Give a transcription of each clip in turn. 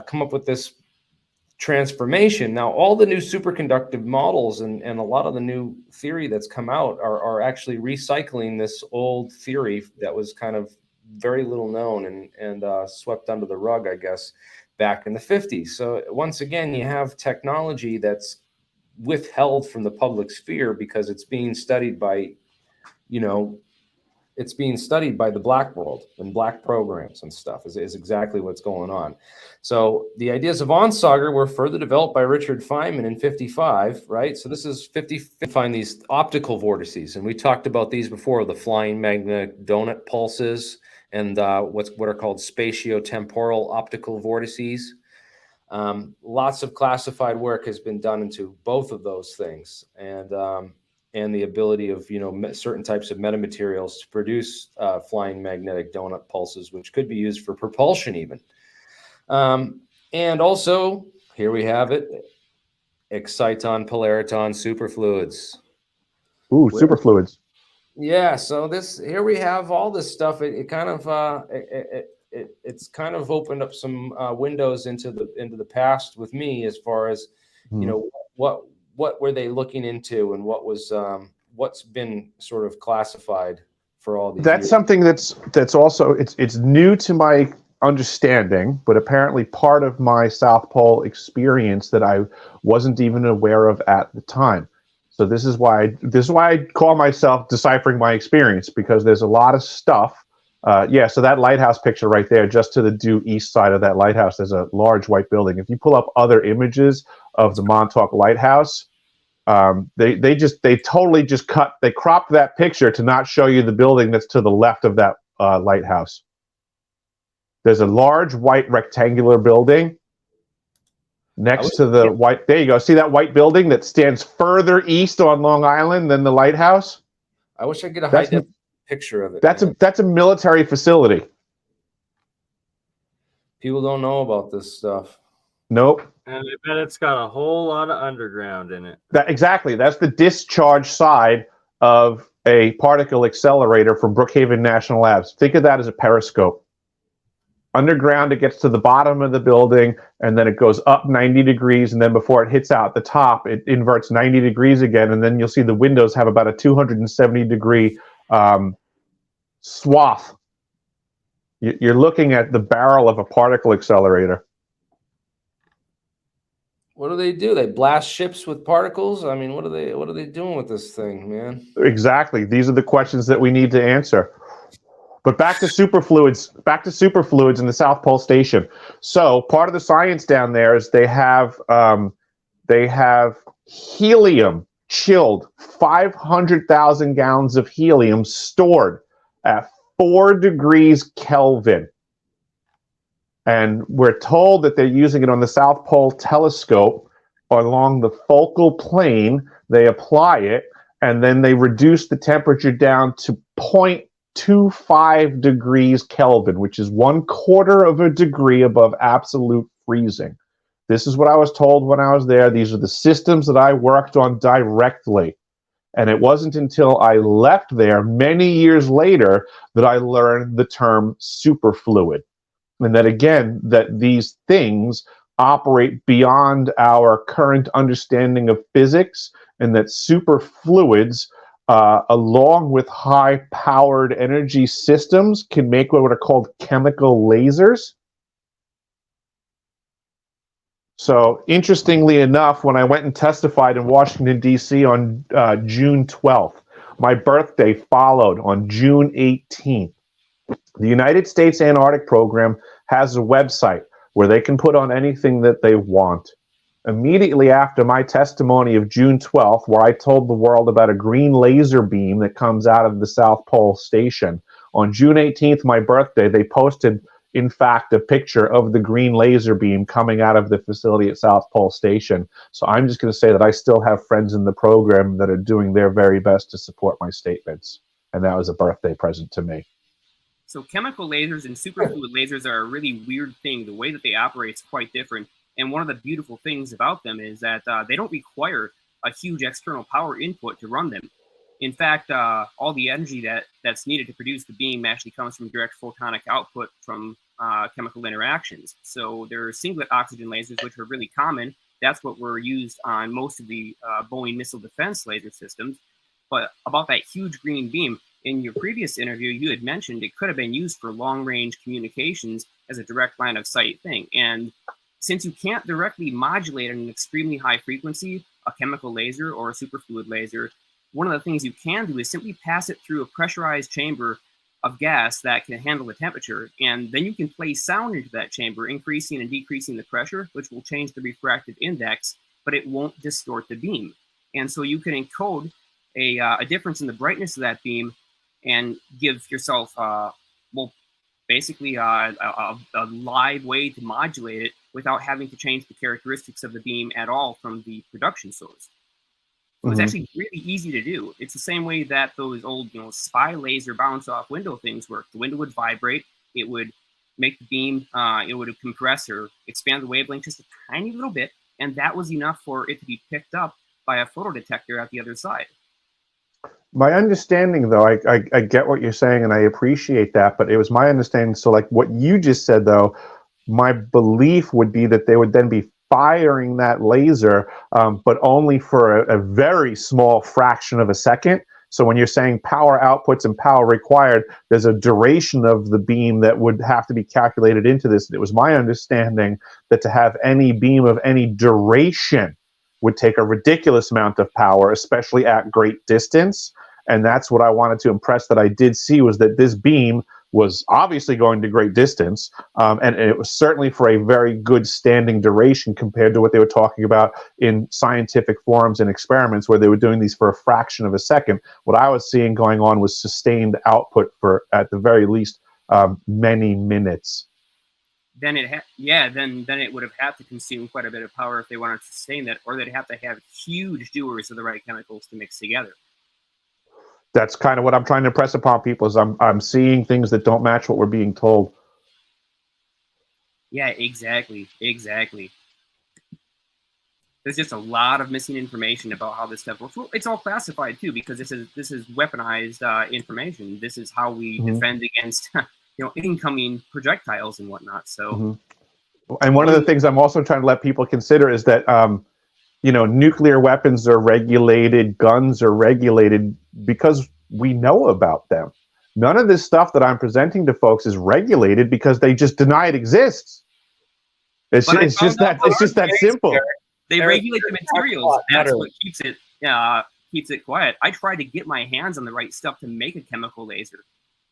come up with this transformation. Now, all the new superconductive models and a lot of the new theory that's come out are actually recycling this old theory that was kind of very little known and swept under the rug, I guess, back in the 50s. So once again, you have technology that's withheld from the public sphere because it's being studied by, it's being studied by the black world and black programs and stuff is exactly what's going on. So the ideas of Onsager were further developed by Richard Feynman in 55, right? So this is 50, find these optical vortices. And we talked about these before, the flying magnetic donut pulses and what are called spatiotemporal optical vortices. Lots of classified work has been done into both of those things. And the ability of, certain types of metamaterials to produce flying magnetic donut pulses, which could be used for propulsion even. And also, here we have it, exciton, polariton, superfluids. Ooh, superfluids. Yeah, so here we have all this stuff. It's kind of opened up some windows into the past with me as far as, what were they looking into and what was what's been sort of classified for all these That's years. something that's also it's new to my understanding, but apparently part of my South Pole experience that I wasn't even aware of at the time. So this is why I call myself deciphering my experience, because there's a lot of stuff. Yeah, so that lighthouse picture right there, just to the due east side of that lighthouse, there's a large white building. If you pull up other images of the Montauk Lighthouse, they totally just cropped that picture to not show you the building that's to the left of that lighthouse. There's a large white rectangular building next to the white. There you go. See that white building that stands further east on Long Island than the lighthouse? I wish I could get a high-def picture of it. That's a military facility. People don't know about this stuff. Nope. And I bet it's got a whole lot of underground in it. Exactly. That's the discharge side of a particle accelerator from Brookhaven National Labs. Think of that as a periscope. Underground, it gets to the bottom of the building, and then it goes up 90 degrees, and then before it hits out the top, it inverts 90 degrees again, and then you'll see the windows have about a 270-degree swath. You're looking at the barrel of a particle accelerator. What do? They blast ships with particles? I mean, what are they doing with this thing, man? Exactly. These are the questions that we need to answer. But back to superfluids in the South Pole Station. So part of the science down there is they have helium chilled, 500,000 gallons of helium stored at 4 degrees Kelvin. And we're told that they're using it on the South Pole telescope along the focal plane. They apply it, and then they reduce the temperature down to 0.25 degrees Kelvin, which is 1/4 of a degree above absolute freezing. This is what I was told when I was there. These are the systems that I worked on directly. And it wasn't until I left there many years later that I learned the term superfluid. And that, again, that these things operate beyond our current understanding of physics, and that superfluids, along with high-powered energy systems, can make what are called chemical lasers. So, interestingly enough, when I went and testified in Washington, D.C. on June 12th, my birthday followed on June 18th. The United States Antarctic Program has a website where they can put on anything that they want. Immediately after my testimony of June 12th, where I told the world about a green laser beam that comes out of the South Pole Station, on June 18th, my birthday, they posted, in fact, a picture of the green laser beam coming out of the facility at South Pole Station. So I'm just going to say that I still have friends in the program that are doing their very best to support my statements. And that was a birthday present to me. So chemical lasers and superfluid lasers are a really weird thing. The way that they operate is quite different. And one of the beautiful things about them is that they don't require a huge external power input to run them. In fact, all the energy that's needed to produce the beam actually comes from direct photonic output from chemical interactions. So there are singlet oxygen lasers, which are really common. That's what were used on most of the Boeing missile defense laser systems. But about that huge green beam, in your previous interview, you had mentioned it could have been used for long-range communications as a direct line of sight thing. And since you can't directly modulate at an extremely high frequency, a chemical laser or a superfluid laser, one of the things you can do is simply pass it through a pressurized chamber of gas that can handle the temperature, and then you can place sound into that chamber, increasing and decreasing the pressure, which will change the refractive index, but it won't distort the beam. And so you can encode a difference in the brightness of that beam and give yourself, basically a live way to modulate it without having to change the characteristics of the beam at all from the production source. So it's actually really easy to do. It's the same way that those old, spy laser bounce off window things work. The window would vibrate, it would make the beam, it would compress or expand the wavelength just a tiny little bit, and that was enough for it to be picked up by a photodetector at the other side. My understanding, though, I get what you're saying, and I appreciate that, but it was my understanding, so like what you just said, though, my belief would be that they would then be firing that laser, but only for a very small fraction of a second. So when you're saying power outputs and power required, there's a duration of the beam that would have to be calculated into this. It was my understanding that to have any beam of any duration would take a ridiculous amount of power, especially at great distance. And that's what I wanted to impress that I did see, was that this beam was obviously going to great distance, and it was certainly for a very good standing duration compared to what they were talking about in scientific forums and experiments where they were doing these for a fraction of a second. What I was seeing going on was sustained output for, at the very least, many minutes. Then it would have had to consume quite a bit of power if they wanted to sustain that, or they'd have to have huge dewars of the right chemicals to mix together. That's kind of what I'm trying to impress upon people, is I'm seeing things that don't match what we're being told. Yeah, exactly. There's just a lot of missing information about how this stuff works. Well, it's all classified too, because this is weaponized information. This is how we defend against incoming projectiles and whatnot. So, and one of the things I'm also trying to let people consider is that nuclear weapons are regulated, guns are regulated because we know about them. None of this stuff that I'm presenting to folks is regulated because they just deny it exists. It's just that simple. They regulate the materials. That's what keeps it quiet. I tried to get my hands on the right stuff to make a chemical laser,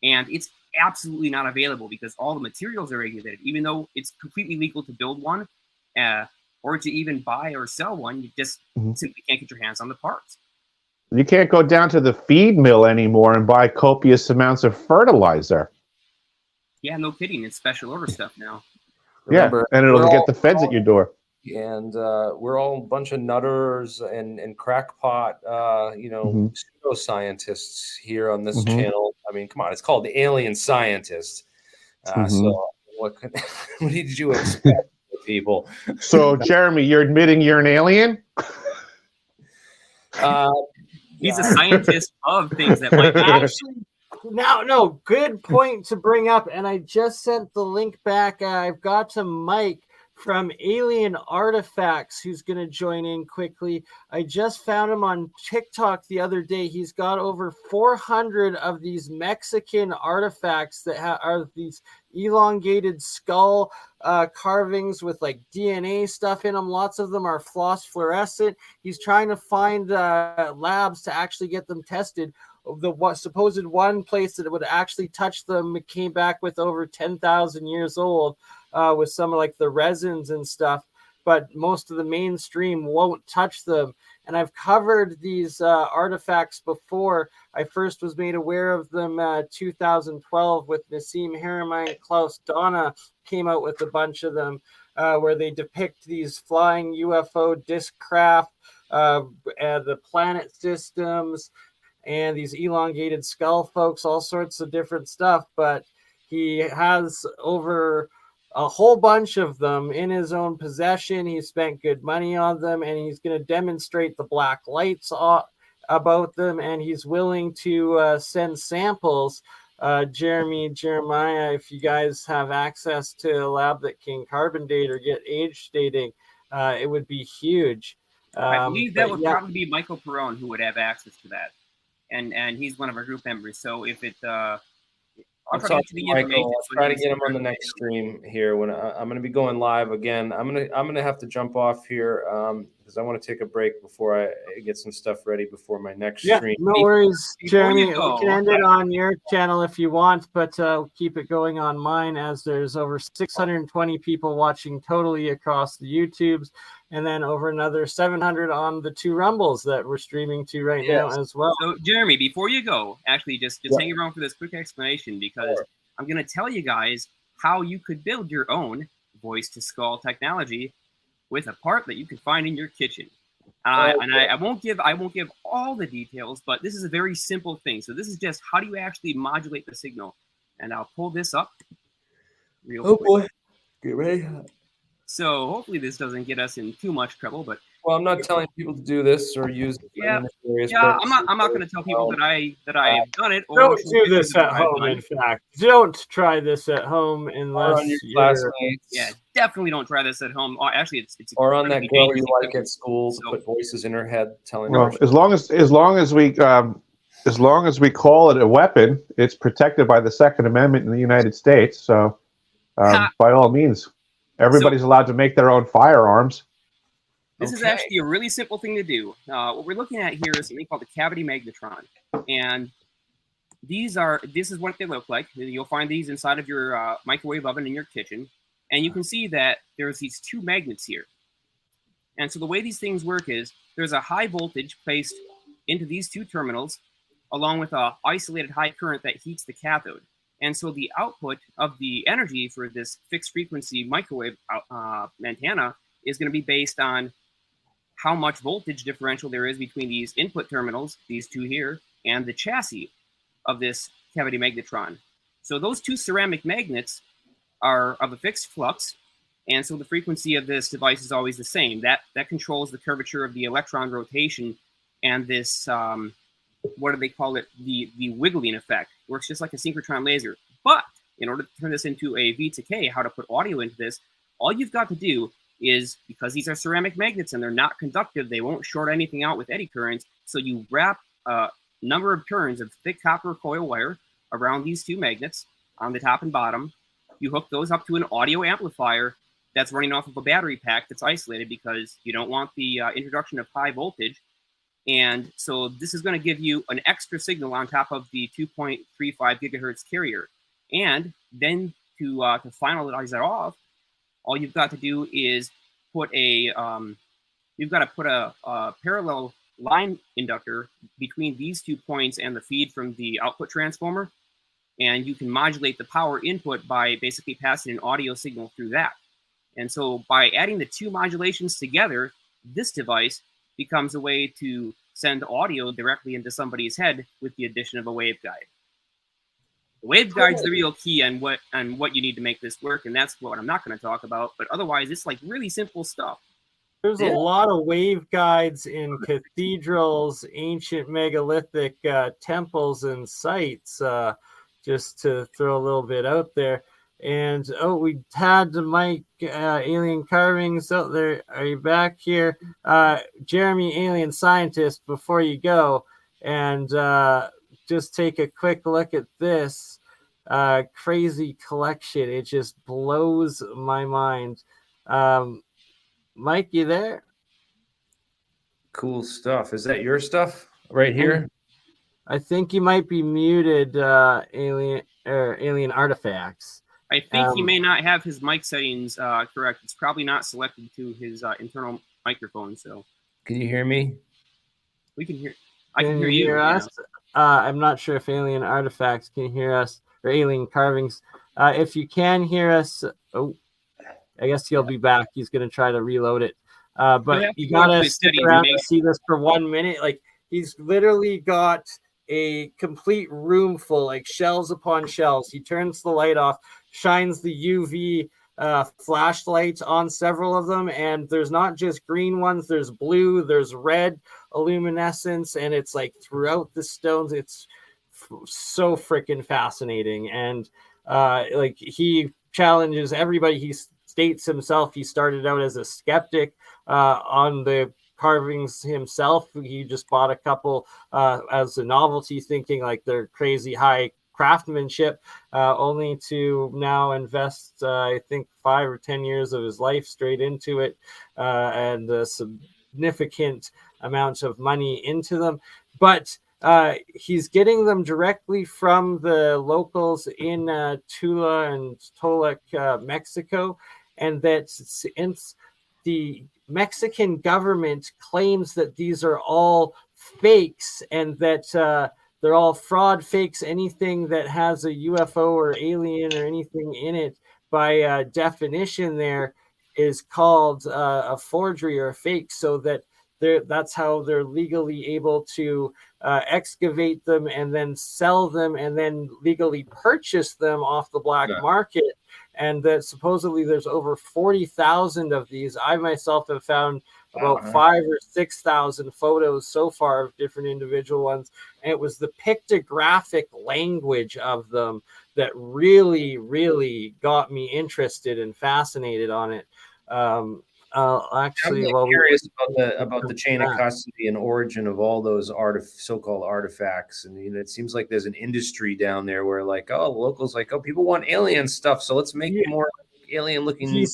and it's absolutely not available because all the materials are regulated. Even though it's completely legal to build one, or to even buy or sell one, you just simply can't get your hands on the parts. You can't go down to the feed mill anymore and buy copious amounts of fertilizer. Yeah, no kidding. It's special order stuff now. Remember, and it'll get the feds at your door. And we're all a bunch of nutters and crackpot, pseudoscientists here on this channel. I mean, come on, it's called the AlienScientist. So what did you expect, people? So, Jeremy, you're admitting you're an alien? He's a scientist of things that might actually. No, good point to bring up. And I just sent the link back. I've got to Mike from Alien Artifacts, who's going to join in quickly. I just found him on TikTok the other day. He's got over 400 of these Mexican artifacts that are these elongated skull carvings with like DNA stuff in them. Lots of them are phosphorescent. He's trying to find labs to actually get them tested. The supposed one place that would actually touch them came back with over 10,000 years old, with some of like the resins and stuff, but most of the mainstream won't touch them. And I've covered these artifacts before. I first was made aware of them 2012 with Nassim Haramein. Klaus Donna came out with a bunch of them where they depict these flying UFO disk craft, the planet systems, and these elongated skull folks, all sorts of different stuff. But he has over a whole bunch of them in his own possession. He spent good money on them, and he's going to demonstrate the black lights about them, and he's willing to send samples Jeremy, Jeremiah, if you guys have access to a lab that can carbon date or get age dating, it would be huge. I believe that would yeah. probably be Michael Perone who would have access to that, and he's one of our group members. So if it, I'll talk to Michael. I'll try to get him on the next stream here. When I'm going to be going live again, I'm gonna have to jump off here because I want to take a break before I get some stuff ready before my next stream. No worries, Jeremy. We go, can end it on your channel if you want, but keep it going on mine, as there's over 620 people watching totally across the YouTubes, and then over another 700 on the 2 Rumbles that we're streaming to right now as well. So, Jeremy, before you go, actually, just hang around for this quick explanation, because I'm going to tell you guys how you could build your own voice-to-skull technology with a part that you can find in your kitchen. I won't give all the details, but this is a very simple thing. So this is just how do you actually modulate the signal, and I'll pull this up real quick. Boy, get ready. So hopefully this doesn't get us in too much trouble, but well, I'm not telling people to do this or use it. I'm not going to tell people that I've done it. Or don't do this at home. In fact, don't try this at home unless on your classmates. Yeah, definitely don't try this at home. Actually, it's or on that girl you like at school. So, put voices in her head telling her. Well, as long as we call it a weapon, it's protected by the Second Amendment in the United States. So, by all means, everybody's allowed to make their own firearms. This is actually a really simple thing to do. What we're looking at here is something called the cavity magnetron, and this is what they look like. You'll find these inside of your microwave oven in your kitchen, and you can see that there's these 2 magnets here. And so the way these things work is there's a high voltage placed into these 2 terminals, along with a isolated high current that heats the cathode. And so the output of the energy for this fixed frequency microwave antenna is going to be based on how much voltage differential there is between these input terminals, these 2 here, and the chassis of this cavity magnetron. So those 2 ceramic magnets are of a fixed flux, and so the frequency of this device is always the same. That controls the curvature of the electron rotation, and this, what do they call it? The wiggling effect. Works just like a synchrotron laser. But in order to turn this into a V to K, how to put audio into this, all you've got to do is, because these are ceramic magnets and they're not conductive, they won't short anything out with eddy currents. So you wrap a number of turns of thick copper coil wire around these 2 magnets on the top and bottom. You hook those up to an audio amplifier that's running off of a battery pack that's isolated, because you don't want the introduction of high voltage. And so this is going to give you an extra signal on top of the 2.35 gigahertz carrier. And then to finalize that off, all you've got to do is put a parallel line inductor between these 2 points and the feed from the output transformer, and you can modulate the power input by basically passing an audio signal through that. And so by adding the 2 modulations together, this device becomes a way to send audio directly into somebody's head with the addition of a waveguide. The waveguide's the real key on what you need to make this work, and that's what I'm not going to talk about. But otherwise, it's like really simple stuff. There's a lot of waveguides in cathedrals, ancient megalithic temples, and sites. Just to throw a little bit out there. And we had the Mike Alien Carvings out there. Are you back here? Jeremy, Alien Scientist, before you go, and just take a quick look at this crazy collection. It just blows my mind. Mike, you there? Cool stuff. Is that your stuff right here? I think you might be muted, Alien Artifacts. I think he may not have his mic settings correct. It's probably not selected to his internal microphone. So, can you hear me? We can hear. I can hear you. Us? I'm not sure if Alien Artifacts can hear us, or Alien Carvings. If you can hear us, I guess he'll be back. He's going to try to reload it. But you got to stick around to see this for 1 minute. Like, he's literally got a complete room full, like shelves upon shelves. He turns the light off, shines the UV flashlights on several of them, and there's not just green ones, there's blue, there's red luminescence, and it's like throughout the stones. It's so freaking fascinating. And like he challenges everybody. He states himself he started out as a skeptic on the carvings himself. He just bought a couple as a novelty, thinking like they're crazy high craftsmanship, only to now invest I think 5 or 10 years of his life straight into it, and significant amounts of money into them. But he's getting them directly from the locals in Tula and Tolec, Mexico, and that since the Mexican government claims that these are all fakes and that they're all fraud fakes, anything that has a UFO or alien or anything in it, by definition, there is called a forgery or a fake, so that that's how they're legally able to excavate them and then sell them and then legally purchase them off the black market. And that supposedly there's over 40,000 of these. I myself have found about 5,000 or 6,000 photos so far of different individual ones. And it was the pictographic language of them that really, really got me interested and fascinated on it. Actually, I'm curious about the chain of custody and origin of all those so-called artifacts, and it seems like there's an industry down there where, like, the locals like, people want alien stuff, so let's make more alien-looking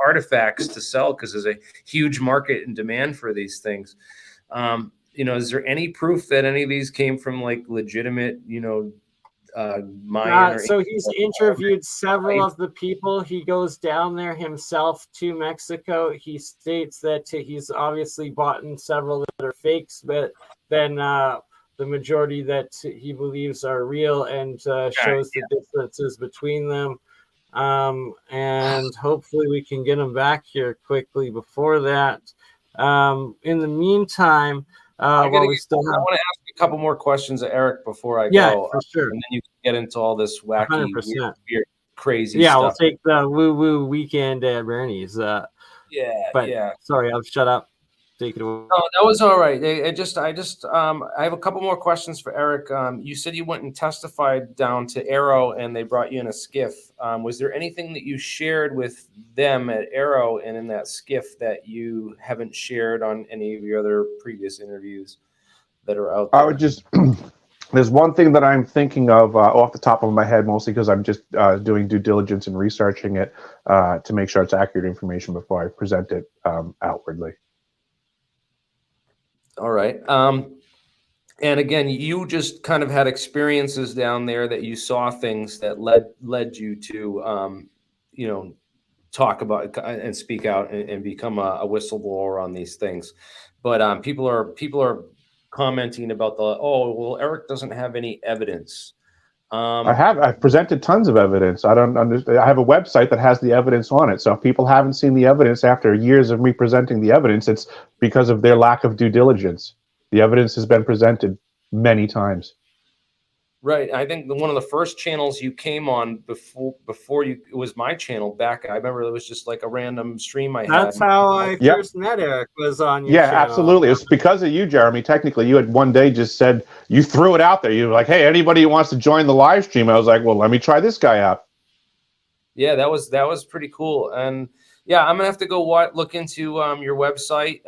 artifacts to sell because there's a huge market and demand for these things. Is there any proof that any of these came from like legitimate, Mayan? So he's interviewed several of the people. He goes down there himself to Mexico. He states that he's obviously bought in several that are fakes, but then the majority that he believes are real, and shows the differences between them. And hopefully we can get him back here quickly before that. In the meantime, I want to ask a couple more questions of Eric before I go. For sure. And then you can get into all this wacky, weird, crazy stuff. Yeah, we'll take the woo-woo weekend at BurnEye's. Sorry, I'll shut up. Take it away. No, that was all right. I have a couple more questions for Eric. You said you went and testified down to Arrow, and they brought you in a skiff. Was there anything that you shared with them at Arrow and in that skiff that you haven't shared on any of your other previous interviews that are out there? I would just. There's one thing that I'm thinking of off the top of my head, mostly because I'm just doing due diligence and researching it to make sure it's accurate information before I present it outwardly. All right. And again, you just kind of had experiences down there that you saw things that led you to, talk about and speak out and become a whistleblower on these things. But people are commenting about Eric doesn't have any evidence. I've presented tons of evidence. I don't understand. I have a website that has the evidence on it. So if people haven't seen the evidence after years of me presenting the evidence, it's because of their lack of due diligence. The evidence has been presented many times. Right. I think one of the first channels you came on before it was my channel back. I remember it was just like a random stream I had. That's how I first met Eric, was on your channel. Yeah, absolutely. It's because of you, Jeremy. Technically, you had one day just said, you threw it out there. You were like, hey, anybody who wants to join the live stream? I was like, well, let me try this guy out. Yeah, that was pretty cool. And yeah, I'm gonna have to go look into your website.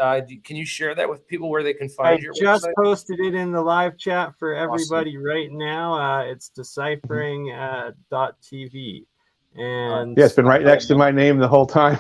Can you share that with people where they can find your website? I just posted it in the live chat for everybody right now. It's deciphering.tv. And yeah, it's been right next to my name the whole time.